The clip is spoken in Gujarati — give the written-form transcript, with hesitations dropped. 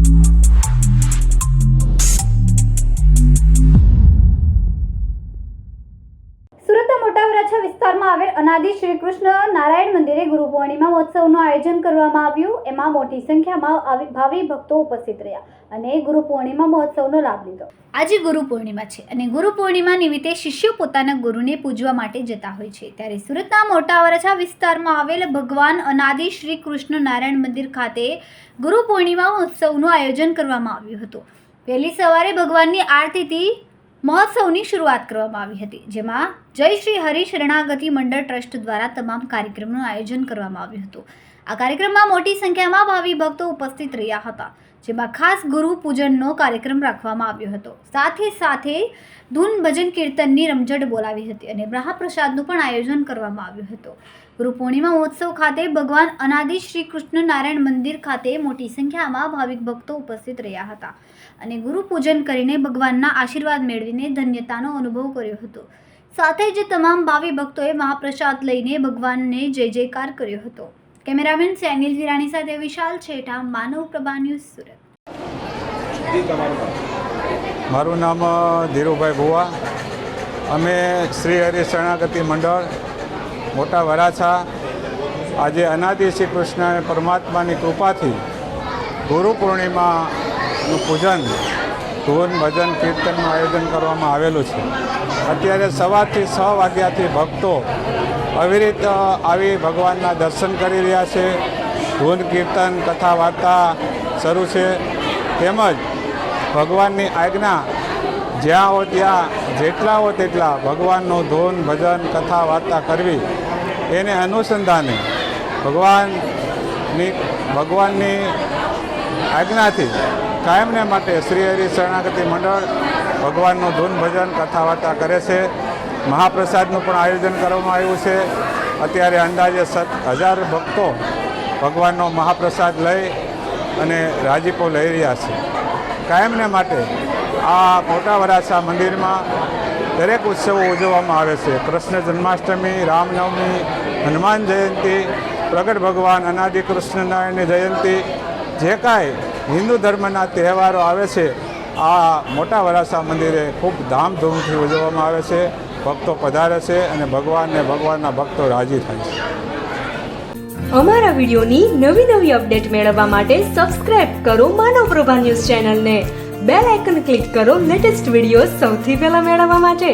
સુરતના મોટા વરાછા વિસ્તારમાં આવેલ અનાદિ શ્રી કૃષ્ણ નારાયણ મંદિરે ગુરુ પૂર્ણિમા મહોત્સવનું આયોજન કરવામાં આવ્યું। એમાં મોટી સંખ્યામાં ભાવિ ભક્તો ઉપસ્થિત રહ્યા અને ગુરુ પૂર્ણિમા મહોત્સવનો લાભ લીધો। આજે ગુરુ પૂર્ણિમા છે અને ગુરુ પૂર્ણિમા નિમિત્તે શિષ્યો પોતાના ગુરુને પૂજવા માટે જતા હોય છે। ત્યારે સુરતના મોટા વરાછા વિસ્તારમાં આવેલ ભગવાન અનાદિ શ્રી કૃષ્ણ નારાયણ મંદિર ખાતે ગુરુ પૂર્ણિમા મહોત્સવનું આયોજન કરવામાં આવ્યું હતું। વહેલી સવારે ભગવાનની આરતીથી મહોત્સવની શરૂઆત કરવામાં આવી હતી, જેમાં જય શ્રી હરિ શરણાગતિ મંડળ ટ્રસ્ટ દ્વારા તમામ કાર્યક્રમનું આયોજન કરવામાં આવ્યું હતું। આ કાર્યક્રમમાં મોટી સંખ્યામાં ભાવિ ભક્તો ઉપસ્થિત રહ્યા હતા, જેમાં ખાસ ગુરુ પૂજનનો કાર્યક્રમ રાખવામાં આવ્યો હતો। સાથે ધૂન ભજન કીર્તનની રમઝટ બોલાવી હતી અને મહાપ્રસાદનું પણ આયોજન કરવામાં આવ્યું હતું। ગુરુ પૂર્ણિમા મહોત્સવ ખાતે ભગવાન અનાદિ શ્રી કૃષ્ણ નારાયણ મંદિર ખાતે મોટી સંખ્યામાં ભાવિક ભક્તો ઉપસ્થિત રહ્યા હતા અને ગુરુ પૂજન કરીને ભગવાનના આશીર્વાદ મેળવીને ધન્યતાનો અનુભવ કર્યો હતો। સાથે જ તમામ ભાવિ ભક્તોએ મહાપ્રસાદ લઈને ભગવાનને જય જયકાર કર્યો હતો। કેમેરામેન સેનિલ વિરાણી સાથે વિશાલ છેઠા, માનવ પ્રભા ન્યૂઝ, સુરત। મારું નામ ધીરુભાઈ ભુવા। અમે શ્રી હરિ શરણાગતિ મંડળ મોટા વરાછા આજે અનાદિ શ્રી કૃષ્ણ પરમાત્માની કૃપાથી ગુરુ પૂર્ણિમાનું પૂજન, ધૂન ભજન કીર્તનનું આયોજન કરવામાં આવેલું છે। અત્યારે સવારથી 6 વાગ્યાથી ભક્તો અવિરત આવી ભગવાનના દર્શન કરી રહ્યા છે। ધૂન કીર્તન કથા વાર્તા શરૂ છે, તેમજ ભગવાનની આજ્ઞા જ્યાં હો ત્યાં જેટલા હો તેટલા ભગવાનનું ધૂન ભજન કથા વાર્તા કરવી, એને અનુસંધાને ભગવાનની આજ્ઞાથી કાયમને માટે શ્રી હરિ શરણાગતિ મંડળ ભગવાનનું ધૂન ભજન કથા વાર્તા કરે છે। મહાપ્રસાદનું પણ આયોજન કરવામાં આવ્યું છે। અત્યારે અંદાજે 7,000 ભક્તો ભગવાનનો મહાપ્રસાદ લઈ અને રાજીપો લઈ રહ્યા છે। કાયમને માટે આ મોટા વરાછા મંદિરમાં દરેક ઉત્સવો ઉજવવામાં આવે છે। કૃષ્ણ જન્માષ્ટમી, રામનવમી, હનુમાન જયંતિ, પ્રગટ ભગવાન અનાદિ કૃષ્ણનારાયણની જયંતિ, જે કાંઈ હિન્દુ ધર્મના તહેવારો આવે છે આ મોટા વરાછા મંદિરે ખૂબ ધામધૂમથી ઉજવવામાં આવે છે। ભક્તો પધારે છે અને ભગવાનના ભક્તો રાજી થાય છે। અમારા વિડીયોની નવી અપડેટ મેળવવા માટે સબસ્ક્રાઇબ કરો માનવ પ્રભા ન્યૂઝ ચેનલને, બેલ આઇકન ક્લિક કરો લેટેસ્ટ વિડીયો સૌથી પહેલા મેળવવા માટે।